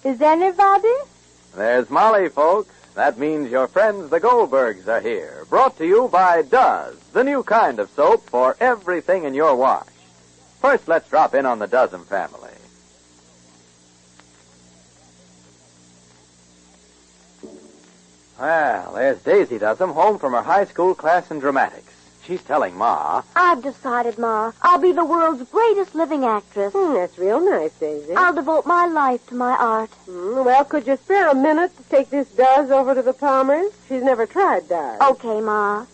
Is anybody? There's Molly, folks. That means your friends, the Goldbergs, are here. Brought to you by Does, the new kind of soap for everything in your wash. First, let's drop in on the Dozen family. Well, there's Daisy Dozen, home from her high school class in dramatics. She's telling Ma. I've decided, Ma. I'll be the world's greatest living actress. That's real nice, Daisy. I'll devote my life to my art. Well, could you spare a minute to take this Does over to the Palmers? She's never tried Does. Okay, Ma.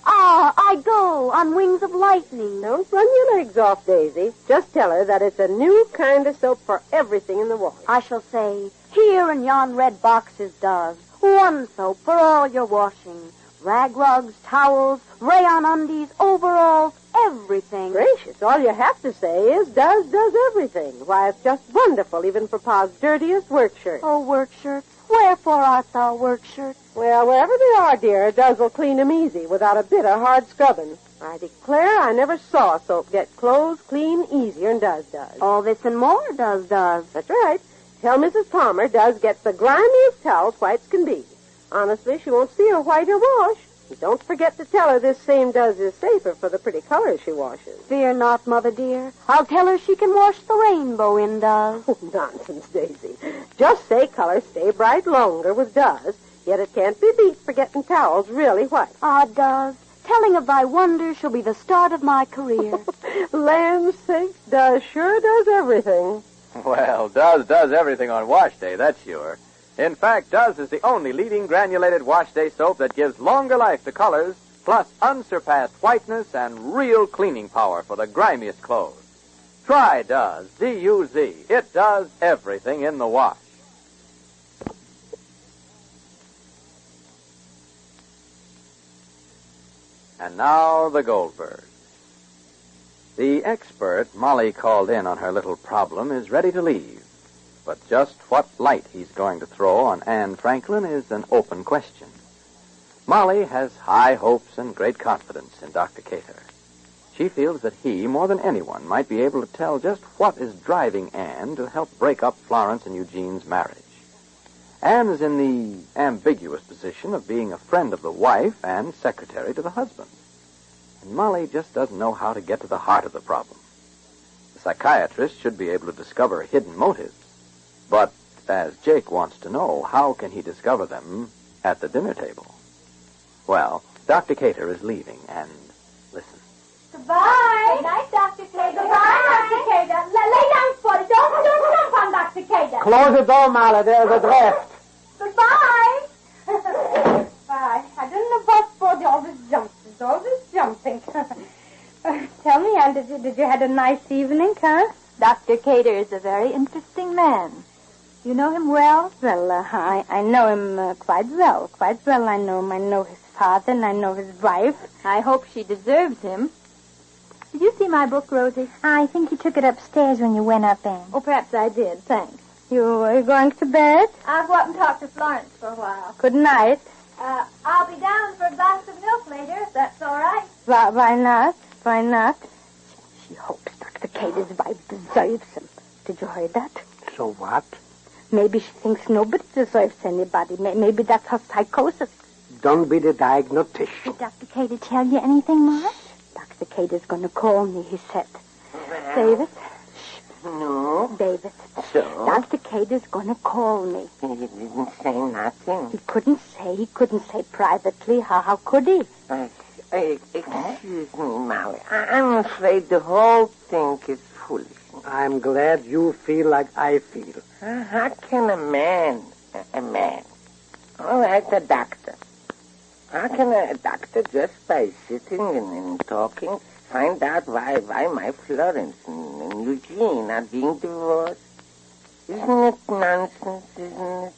I go on wings of lightning. Don't run your legs off, Daisy. Just tell her that it's a new kind of soap for everything in the wash. I shall say, here in yon red box is Does. One soap for all your washing. Rag rugs, towels, rayon undies, overalls, everything. Gracious, all you have to say is Does everything. Why, it's just wonderful, even for Pa's dirtiest work shirts. Oh, work shirts. Wherefore art thou work shirts? Well, wherever they are, dear, Does will clean 'em easy, without a bit of hard scrubbing. I declare I never saw a soap get clothes clean easier than Does does. All this and more Does. That's right. Tell Mrs. Palmer Does gets the grimiest towels white as can be. Honestly, she won't see a whiter wash. And don't forget to tell her this same Does is safer for the pretty colors she washes. Fear not, Mother dear. I'll tell her she can wash the rainbow in Does. Oh, nonsense, Daisy. Just say colors stay bright longer with Does, yet it can't be beat for getting towels really white. Ah, Does, telling of thy wonders shall be the start of my career. Land's sakes, Does sure does everything. Well, Does does everything on wash day, that's sure. In fact, Does is the only leading granulated wash day soap that gives longer life to colors, plus unsurpassed whiteness and real cleaning power for the grimiest clothes. Try Does, D-U-Z. It does everything in the wash. And now, the Goldbergs. The expert Molly called in on her little problem is ready to leave. But just what light he's going to throw on Anne Franklin is an open question. Molly has high hopes and great confidence in Dr. Cater. She feels that he, more than anyone, might be able to tell just what is driving Anne to help break up Florence and Eugene's marriage. Anne is in the ambiguous position of being a friend of the wife and secretary to the husband. And Molly just doesn't know how to get to the heart of the problem. The psychiatrist should be able to discover hidden motives. But, as Jake wants to know, how can he discover them at the dinner table? Well, Dr. Cater is leaving, and listen. Goodbye. Good night, Dr. Cater. Goodbye, Dr. Cater. Lay down, Spotty. Don't jump on Dr. Cater. Close the door, Molly. There's a draft. Goodbye. Bye. I don't know about Spotty. Always jumping. Tell me, Anne, did you have a nice evening, huh? Dr. Cater is a very interesting man. You know him well? Well, I know him quite well. Quite well. I know him. I know his father, and I know his wife. I hope she deserves him. Did you see my book, Rosie? I think you took it upstairs when you went up, Anne. Oh, perhaps I did. Thanks. Are you going to bed? I'll go up and talk to Florence for a while. Good night. I'll be down for a glass of milk later, if that's all right. Why not? Why not? She hopes Dr. Cater's wife deserves him. Did you hear that? So what? Maybe she thinks nobody deserves anybody. Maybe that's her psychosis. Don't be the diagnostician. Did Dr. Cater tell you anything, Marge? Dr. Cater's going to call me, he said. Well, David? Shh. No. David. So? Dr. Cater's going to call me. He didn't say nothing. He couldn't say privately. How could he? Excuse me, Molly. I'm afraid the whole thing is foolish. I'm glad you feel like I feel. How can a man, all right, a doctor, how can a doctor just by sitting and talking find out why my Florence and Eugene are being divorced? Isn't it nonsense, isn't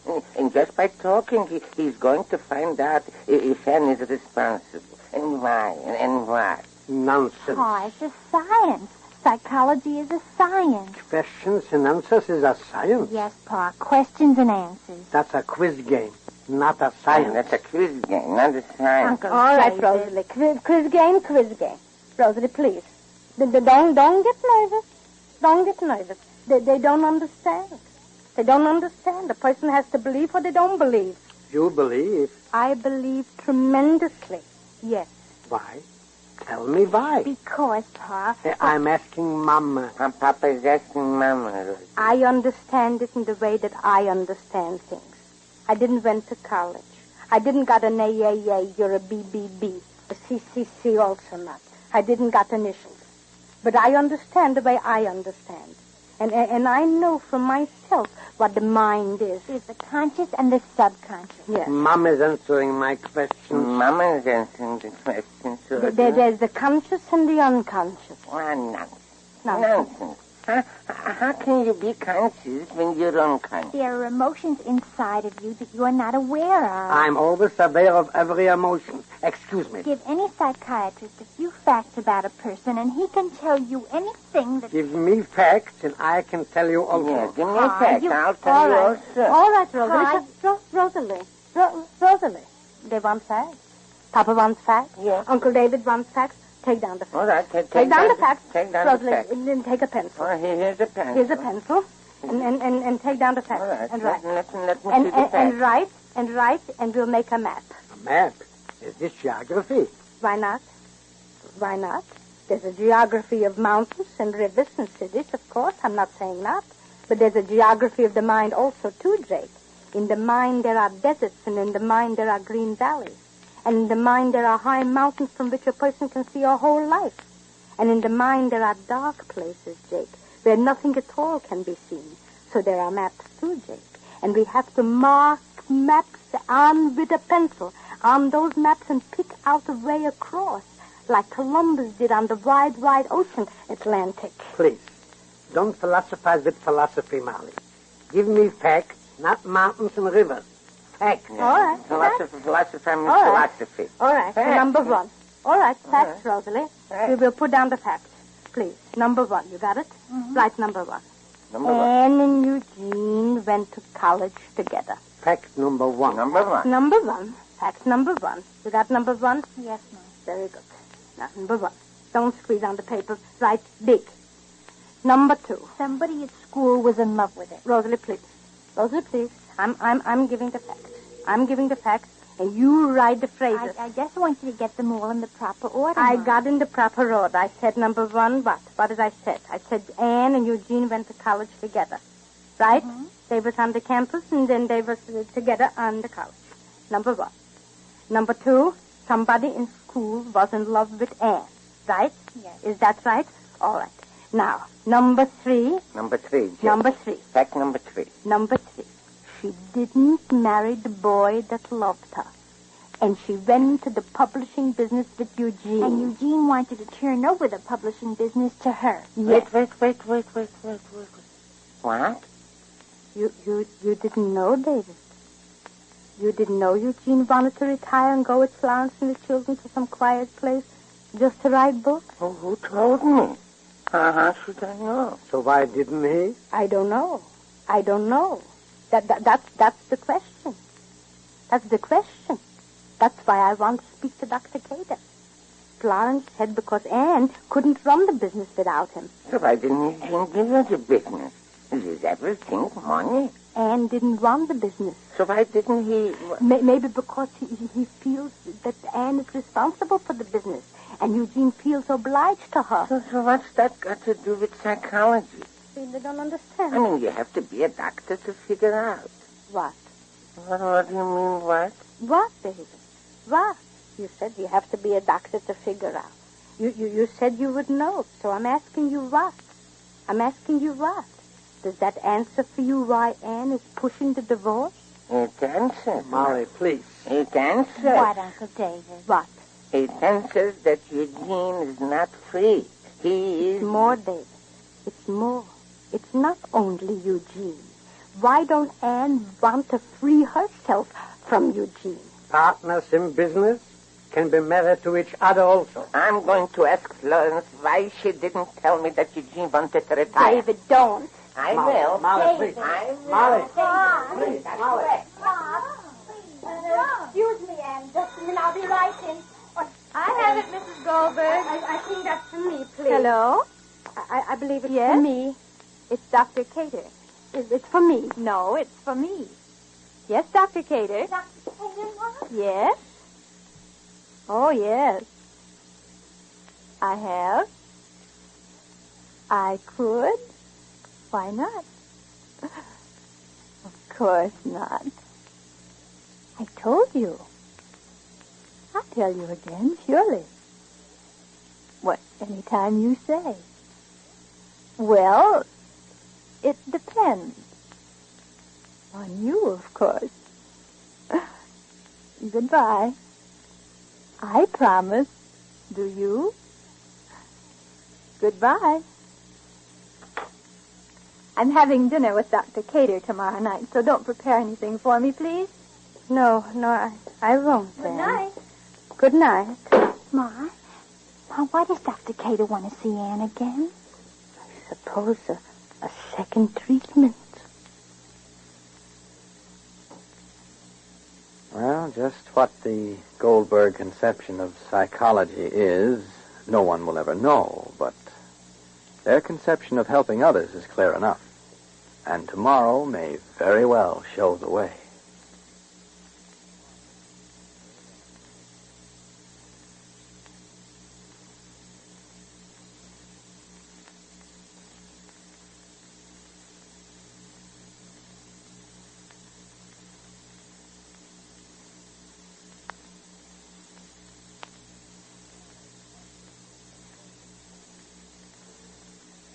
it? And just by talking, he's going to find out if Anne is responsible, and why. Nonsense. Oh, it's a science. Psychology is a science. Questions and answers is a science. Yes, Pa. Questions and answers. That's a quiz game, not a science. That's a quiz game, not a science. Uncle, all right, Rosalie. Quiz game. Rosalie, please. Don't get nervous. Don't get nervous. They don't understand. They don't understand. A person has to believe what they don't believe. You believe? I believe tremendously. Yes. Why? Tell me why. Because, Pa. I'm asking Mama. Papa is asking Mama. I understand it in the way that I understand things. I didn't went to college. I didn't got an AAA. You're a BBB. A CCC also not. I didn't got initials. But I understand the way I understand. And I know from myself what the mind is. There's the conscious and the subconscious. Yes. Mama's answering my question. Mama is answering the question. There's the conscious and the unconscious. Nonsense. Nonsense. How can you be conscious when you're unconscious? There are emotions inside of you that you're not aware of. I'm always aware of every emotion. Excuse me. Give any psychiatrist a few facts about a person, and he can tell you anything that... Give me facts, and I can tell you also. Yeah, give me facts. I'll tell you also. All right, Rosalie. Rosalie. They want facts. Papa wants facts. Yeah. Uncle David wants facts. Take down the facts. All right, take down the facts. Take down Rosalie, the facts. and then take a pencil. Oh, here's a pencil. Here's a pencil. And take down the facts. All right. And write. Let me see the facts. And write, and we'll make a map. A map? Is this geography? Why not? Why not? There's a geography of mountains and rivers and cities, of course. I'm not saying not. But there's a geography of the mind also, too, Jake. In the mind there are deserts, and in the mind there are green valleys. And in the mind there are high mountains from which a person can see a whole life. And in the mind there are dark places, Jake, where nothing at all can be seen. So there are maps, too, Jake. And we have to mark maps on with a pencil on those maps and pick out a way across, like Columbus did on the wide, wide ocean Atlantic. Please, don't philosophize with philosophy, Molly. Give me facts, not mountains and rivers. Facts. All right. Philosophy means All right. philosophy. All right, so Facts. number one. All right, facts, All Rosalie. Facts. We will put down the facts. Please, number one. You got it? Mm-hmm. Write number one. Number one. Anne and Eugene went to college together. Fact number one. Number one. Number one. Fact number one. You got number one? Yes, Mom. Very good. Now, number one. Don't squeeze on the paper. Write big. Number two. Somebody at school was in love with it. Rosalie, please. Rosalie, please. I'm giving the facts. I'm giving the facts, and you write the phrases. I just want you to get them all in the proper order. I Mom. got in the proper order. I said number one, what? What did I say? I said Anne and Eugene went to college together. Right? Mm-hmm. They was on the campus, and then they was together on the college. Number one. Number two, somebody in school was in love with Anne. Right? Yes. Is that right? All right. Now, number three. Number three. Jim. Number three. Fact number three. Number three. She didn't marry the boy that loved her. And she went into the publishing business with Eugene. And Eugene wanted to turn over the publishing business to her. Yes. Wait. What? You didn't know, David? You didn't know Eugene wanted to retire and go with Florence and the children to some quiet place just to write books? Who told me? How should I know? So why didn't he? I don't know. That's the question. That's the question. That's why I want to speak to Dr. Cater. Florence said because Anne couldn't run the business without him. So why didn't he give her the business? Is everything money? Anne didn't run the business. So why didn't he... Maybe because he feels that Anne is responsible for the business, and Eugene feels obliged to her. So what's that got to do with psychology? They don't understand. I mean, you have to be a doctor to figure out. What? What do you mean, what? What, David? What? You said you have to be a doctor to figure out. You said you would know, so I'm asking you what? Does that answer for you why Anne is pushing the divorce? It answers. Molly, please. It answers. What, Uncle David? What? It answers that Eugene is not free. He is... It's more, David. It's more. It's not only Eugene. Why don't Anne want to free herself from Eugene? Partners in business can be married to each other also. I'm going to ask Florence why she didn't tell me that Eugene wanted to retire. David, don't. I Molly, will. Molly, please. I will. Molly. Please, Molly. Excuse me, Anne. Just a minute. I'll be right in. I have it, Mrs. Goldberg. I think that's for me, please. Hello? I believe it's Yes? for me. It's Dr. Cater. It's for me. No, it's for me. Yes, Dr. Cater. Dr. Cater, Mom? Yes. Oh, yes. I have. I could. Why not? Of course not. I told you. I'll tell you again, surely. What, any time you say. Well, it depends. On you, of course. Goodbye. I promise. Do you? Goodbye. I'm having dinner with Dr. Cater tomorrow night, so don't prepare anything for me, please. No, I won't then. Good night. Good night. Ma, why does Dr. Cater want to see Anne again? I suppose a second treatment. Well, just what the Goldberg conception of psychology is, no one will ever know, but their conception of helping others is clear enough. And tomorrow may very well show the way.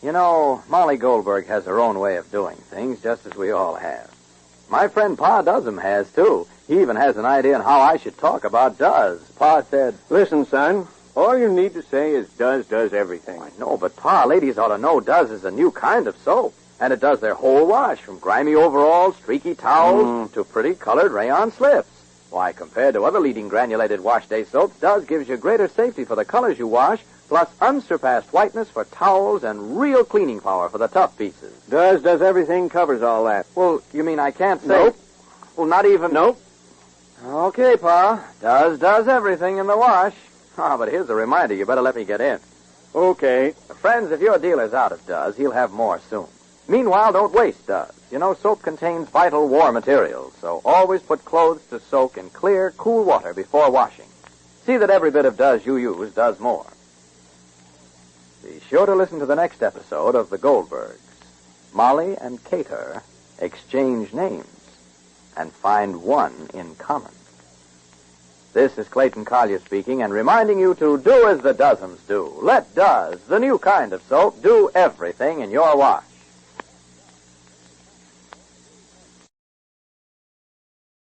You know, Molly Goldberg has her own way of doing things, just as we all have. My friend Pa Does'em has, too. He even has an idea on how I should talk about does. Pa said, Listen, son, all you need to say is does everything. I know, but Pa, ladies ought to know does is a new kind of soap. And it does their whole wash, from grimy overalls, streaky towels, to pretty colored rayon slips. Why, compared to other leading granulated wash day soaps, Does gives you greater safety for the colors you wash, plus unsurpassed whiteness for towels and real cleaning power for the tough pieces. Does everything, covers all that. Well, you mean I can't say... Nope. Well, not even... Nope. Okay, Pa. Does everything in the wash. But here's a reminder. You better let me get in. Okay. Friends, if your dealer's out of Does, he'll have more soon. Meanwhile, don't waste Does. You know, soap contains vital war materials, so always put clothes to soak in clear, cool water before washing. See that every bit of Does you use does more. Be sure to listen to the next episode of The Goldbergs. Molly and Cater exchange names and find one in common. This is Clayton Collier speaking and reminding you to do as the Does'ems do. Let Does, the new kind of soap, do everything in your wash.